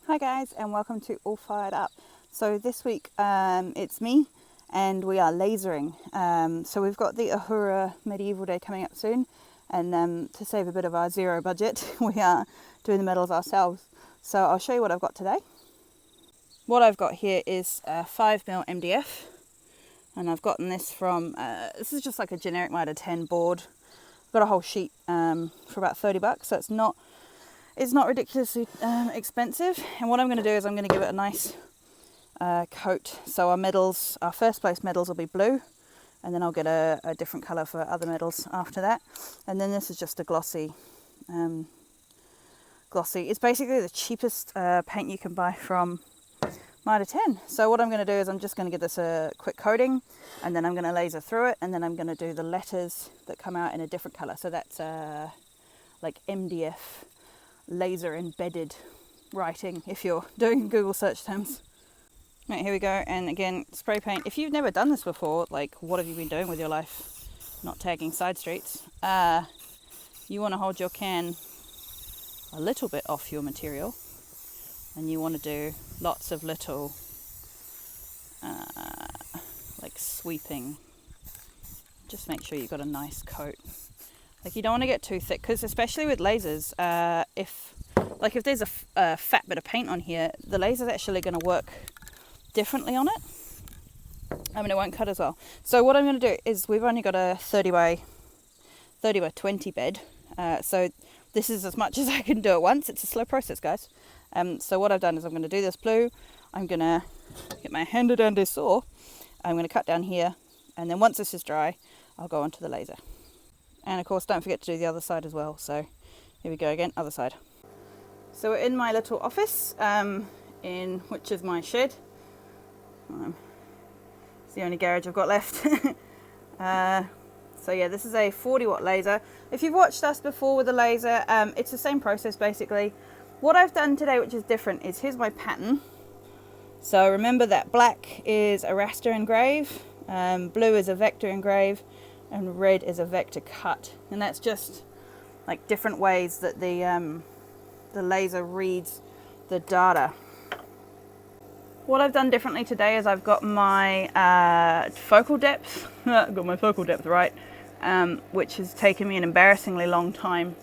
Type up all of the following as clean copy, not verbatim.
Hi guys, and welcome to All Fired Up. So this week it's me and we are lasering. So we've got the Ohura Medieval Day coming up soon, and to save a bit of our zero budget we are doing the medals ourselves. So I'll show you what I've got today. What I've got here is a 5mm MDF, and I've gotten this from, this is just like a generic Mitre 10 board. I've got a whole sheet for about $30, so it's not ridiculously expensive. And what I'm going to do is I'm going to give it a nice coat. So our first place medals will be blue, and then I'll get a different colour for other medals after that. And then this is just a glossy. It's basically the cheapest paint you can buy from Mitre 10. So what I'm going to do is I'm just going to give this a quick coating, and then I'm going to laser through it, and then I'm going to do the letters that come out in a different colour. So that's like MDF. Laser embedded writing, if you're doing Google search terms. Right, here we go. And again, spray paint. If you've never done this before, like, what have you been doing with your life? Not tagging side streets. You want to hold your can a little bit off your material, and you want to do lots of little like sweeping. Just make sure you've got a nice coat. Like, you don't want to get too thick, because especially with lasers, if there's a fat bit of paint on here, the laser's actually going to work differently on it. I mean, it won't cut as well. So what I'm going to do is, we've only got a 30 by 20 bed, so this is as much as I can do at once. It's a slow process, guys. So what I've done is I'm going to do this blue. I'm going to get my handy dandy saw. I'm going to cut down here, and then once this is dry, I'll go onto the laser. And of course, don't forget to do the other side as well. So here we go again, other side. So we're in my little office, which is my shed. It's the only garage I've got left. So yeah, this is a 40-watt laser. If you've watched us before with a laser, it's the same process basically. What I've done today, which is different, is here's my pattern. So remember that black is a raster engrave, blue is a vector engrave, and red is a vector cut. And that's just like different ways that the laser reads the data. What I've done differently today is I've got my focal depth, I've got my focal depth right, which has taken me an embarrassingly long time.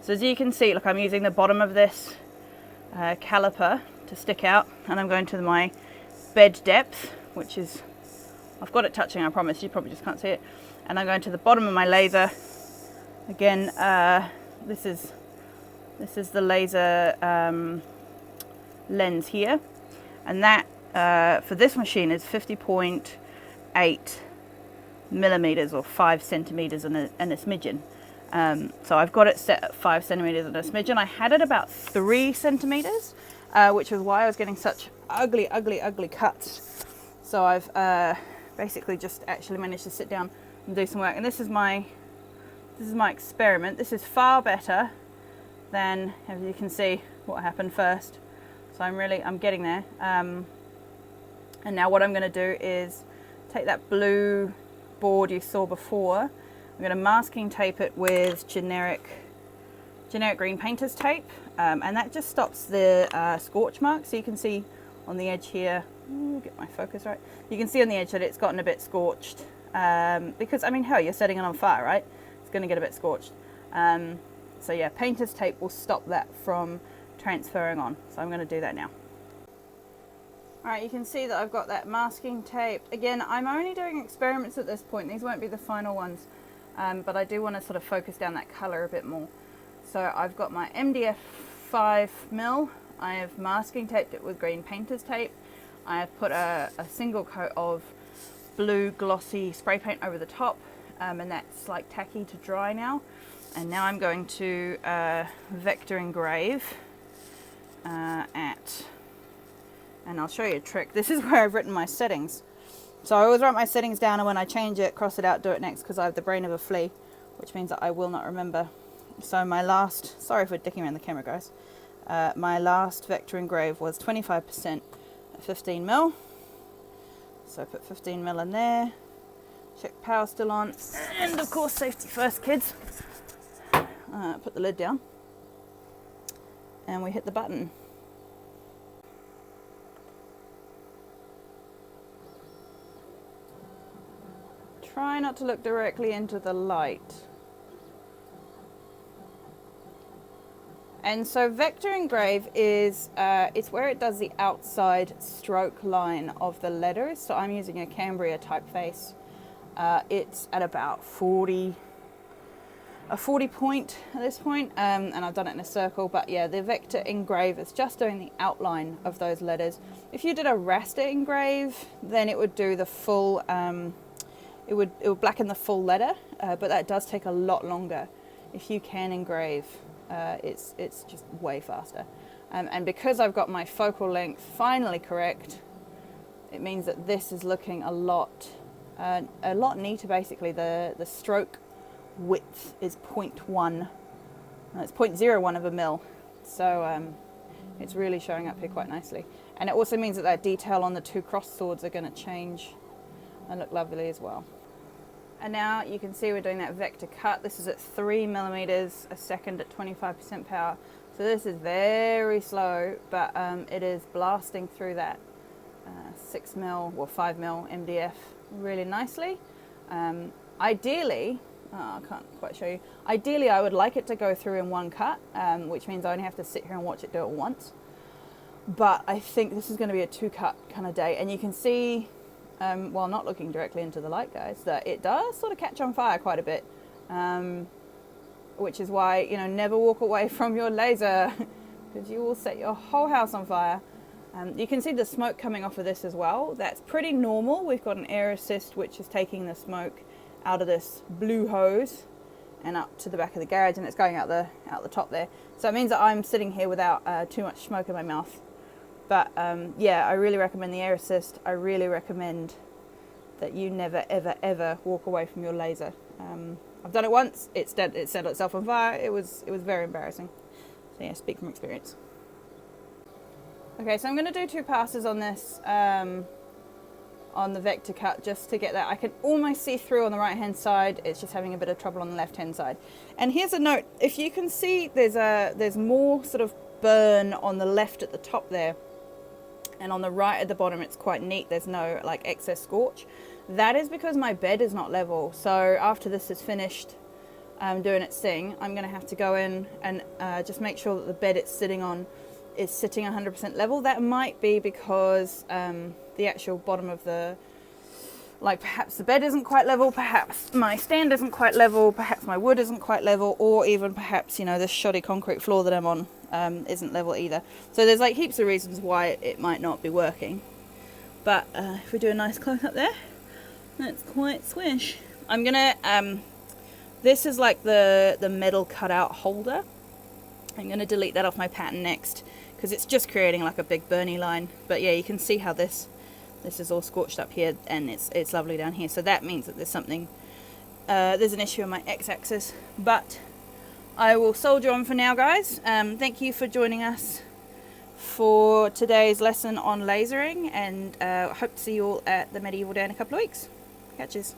So as you can see, look, I'm using the bottom of this caliper to stick out, and I'm going to my bed depth, which is, I've got it touching, I promise, you probably just can't see it. And I'm going to the bottom of my laser. Again, this is the laser lens here, and that for this machine is 50.8 millimeters, or 5 centimeters and a smidgen. So I've got it set at 5 centimeters and a smidgen. I had it about 3 centimeters, which was why I was getting such ugly cuts. So I've basically just actually managed to sit down and do some work. And this is my experiment. This is far better than, as you can see, what happened first. So I'm getting there. And now what I'm going to do is take that blue board you saw before. I'm going to masking tape it with generic green painter's tape, and that just stops the scorch mark. So you can see on the edge here, get my focus right, you can see on the edge that it's gotten a bit scorched, because I mean, hell, you're setting it on fire, right? It's going to get a bit scorched. So yeah, painter's tape will stop that from transferring on. So I'm going to do that now. Alright, you can see that I've got that masking tape. Again, I'm only doing experiments at this point. These won't be the final ones, but I do want to sort of focus down that colour a bit more. So I've got my MDF 5mm. I have masking taped it with green painter's tape. I have put a single coat of blue glossy spray paint over the top, and that's like tacky to dry now. And now I'm going to vector engrave and I'll show you a trick. This is where I've written my settings. So I always write my settings down, and when I change it, cross it out, do it next, because I have the brain of a flea, which means that I will not remember. So my last, sorry for dicking around the camera, guys. My last vector engrave was 25% at 15mm. So I put 15mm in there. Check power still on, and of course safety first, kids. Put the lid down, and we hit the button. try not to look directly into the light. And so vector engrave is, it's where it does the outside stroke line of the letters. So I'm using a Cambria typeface. It's at about a 40 point at this point, and I've done it in a circle. But yeah, the vector engrave is just doing the outline of those letters. If you did a raster engrave, then it would do the full, it would blacken the full letter, but that does take a lot longer. If you can engrave, it's just way faster. And because I've got my focal length finally correct, it means that this is looking a lot neater. Basically, the stroke width is 0.1. It's 0.01 of a mil. So it's really showing up here quite nicely. And it also means that that detail on the two cross swords are going to change and look lovely as well. And now you can see we're doing that vector cut. This is at 3 millimeters a second at 25% power. So this is very slow, but it is blasting through that 6 mil or 5 mil MDF really nicely. Ideally, I can't quite show you. Ideally, I would like it to go through in one cut, which means I only have to sit here and watch it do it once. But I think this is going to be a 2-cut kind of day. And you can see, while not looking directly into the light, guys, that it does sort of catch on fire quite a bit. Which is why, you know, never walk away from your laser because you will set your whole house on fire. You can see the smoke coming off of this as well. That's pretty normal. We've got an air assist which is taking the smoke out of this blue hose and up to the back of the garage, and it's going out the top there. So it means that I'm sitting here without too much smoke in my mouth. But yeah, I really recommend the air assist. I really recommend that you never, ever, ever walk away from your laser. I've done it once. It set itself on fire. It was very embarrassing. So yeah, speak from experience. Okay, so I'm going to do 2 passes on this, on the vector cut, just to get that. I can almost see through on the right hand side. It's just having a bit of trouble on the left hand side. And here's a note. If you can see, there's more sort of burn on the left at the top there. And on the right at the bottom, it's quite neat. There's no like excess scorch. That is because my bed is not level. So after this is finished doing its thing, I'm going to have to go in and just make sure that the bed it's sitting on is sitting 100% level. That might be because the actual bottom of the, like perhaps the bed isn't quite level, perhaps my stand isn't quite level, perhaps my wood isn't quite level, or even perhaps, you know, this shoddy concrete floor that I'm on isn't level either. So there's like heaps of reasons why it might not be working. But if we do a nice close up there, that's quite swish. I'm gonna, this is like the metal cutout holder. I'm gonna delete that off my pattern next because it's just creating like a big burny line. But yeah, you can see how this is all scorched up here, and it's lovely down here. So that means that there's something, there's an issue on my x-axis. But I will soldier on for now, guys. Thank you for joining us for today's lesson on lasering, and I hope to see you all at the Medieval Day in a couple of weeks. Catches.